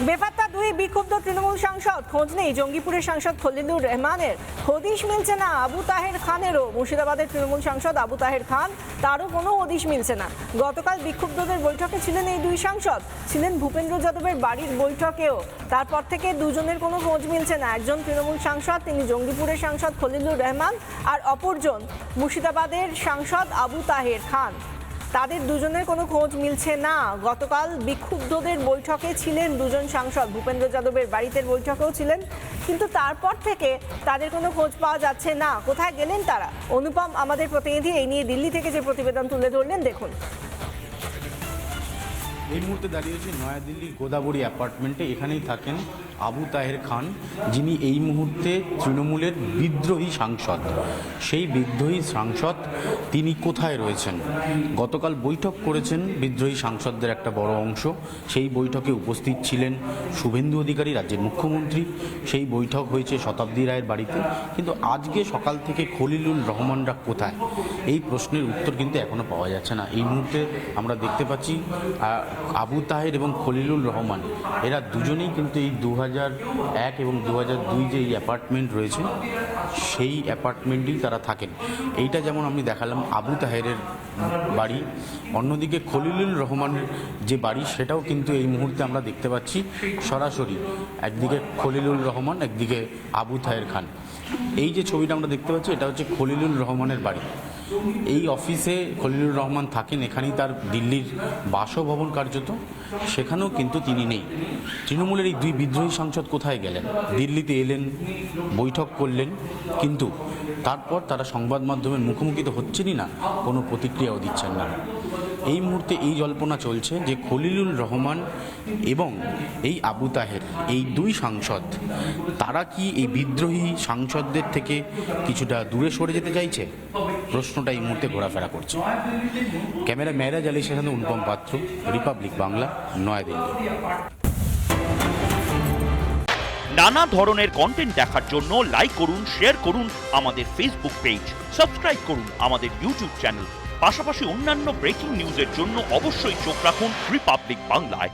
বেপাত্তা দুই বিক্ষুব্ধ তৃণমূল সাংসদ, খোঁজ নেই জঙ্গিপুরের সাংসদ খলিলুর রহমানের, হদিশ মিলছে না আবু তাহের খানেরও। মুর্শিদাবাদের তৃণমূল সাংসদ আবু তাহের খান, তারও কোনো হদিশ মিলছে না। গতকাল বিক্ষুব্ধদের বৈঠকে ছিলেন এই দুই সাংসদ, ছিলেন ভূপেন্দ্র যাদবের বাড়ির বৈঠকেও। তারপর থেকে দুজনের কোনো খোঁজ মিলছে না। একজন তৃণমূল সাংসদ, তিনি জঙ্গিপুরের সাংসদ খলিলুর রহমান, আর অপরজন মুর্শিদাবাদের সাংসদ আবু তাহের খান। তাদের দুজনের কোনো খোঁজ মিলছে না। গতকাল বিক্ষুব্ধদের বৈঠকে ছিলেন দুজন সাংসদ, ভূপেন্দ্র যাদবের বাড়িতে বৈঠকেও ছিলেন, কিন্তু তারপর থেকে তাদের কোনো খোঁজ পাওয়া যাচ্ছে না। কোথায় গেলেন তারা? অনুপম আমাদের প্রতিনিধি এই নিয়ে দিল্লি থেকে যে প্রতিবেদন তুলে ধরলেন, দেখুন। এই মুহূর্তে দাঁড়িয়েছি নয়াদিল্লির গোদাবরী অ্যাপার্টমেন্টে। এখানেই থাকেন আবু তাহের খান, যিনি এই মুহূর্তে তৃণমূলের বিদ্রোহী সাংসদ। সেই বিদ্রোহী সাংসদ তিনি কোথায় রয়েছেন? গতকাল বৈঠক করেছেন বিদ্রোহী সাংসদদের একটা বড় অংশ। সেই বৈঠকে উপস্থিত ছিলেন শুভেন্দু অধিকারী, রাজ্যের মুখ্যমন্ত্রী। সেই বৈঠক হয়েছে শতাব্দী রায়ের বাড়িতে। কিন্তু আজকে সকাল থেকে খলিলুর রহমানরা কোথায়, এই প্রশ্নের উত্তর কিন্তু এখনও পাওয়া যাচ্ছে না। এই মুহূর্তে আমরা দেখতে পাচ্ছি আবু তাহের এবং খলিলুর রহমান, এরা দুজনেই কিন্তু এই 2001 এবং 2002 যে এই অ্যাপার্টমেন্ট রয়েছে, সেই অ্যাপার্টমেন্টেই তারা থাকেন। এইটা যেমন আমি দেখালাম আবু তাহেরের বাড়ি, অন্যদিকে খলিলুর রহমানের যে বাড়ি সেটাও কিন্তু এই মুহূর্তে আমরা দেখতে পাচ্ছি সরাসরি। একদিকে খলিলুর রহমান, একদিকে আবু তাহের খান। এই যে ছবিটা আমরা দেখতে পাচ্ছি, এটা হচ্ছে খলিলুর রহমানের বাড়ি। এই অফিসে খলিলুর রহমান থাকেন, এখানেই তার দিল্লির বাসভবন কার্যত, সেখানেও কিন্তু তিনি নেই। তৃণমূলের এই দুই বিদ্রোহী সাংসদ কোথায় গেলেন? দিল্লিতে এলেন, বৈঠক করলেন, কিন্তু তারপর তারা সংবাদ মাধ্যমের মুখোমুখি তো হচ্ছেনই না, কোনো প্রতিক্রিয়াও দিচ্ছেন না। এই মুহূর্তে এই জল্পনা চলছে যে খলিলুর রহমান এবং এই আবু তাহের, এই দুই সাংসদ, তারা কি এই বিদ্রোহী সাংসদদের থেকে কিছুটা দূরে সরে যেতে চাইছে? প্রশ্নটা এই মুহূর্তে ঘোরাফেরা করছে। ক্যামেরা মেহরাজ আলীর সাথে অনুপম পাত্র, রিপাবলিক বাংলা, নয়াদিল্লি। নানা ধরনের কন্টেন্ট দেখার জন্য লাইক করুন, শেয়ার করুন আমাদের ফেসবুক পেজ, সাবস্ক্রাইব করুন আমাদের ইউটিউব চ্যানেল। পাশাপাশি অন্যান্য ব্রেকিং নিউজের জন্য অবশ্যই চোখ রাখুন রিপাবলিক বাংলায়।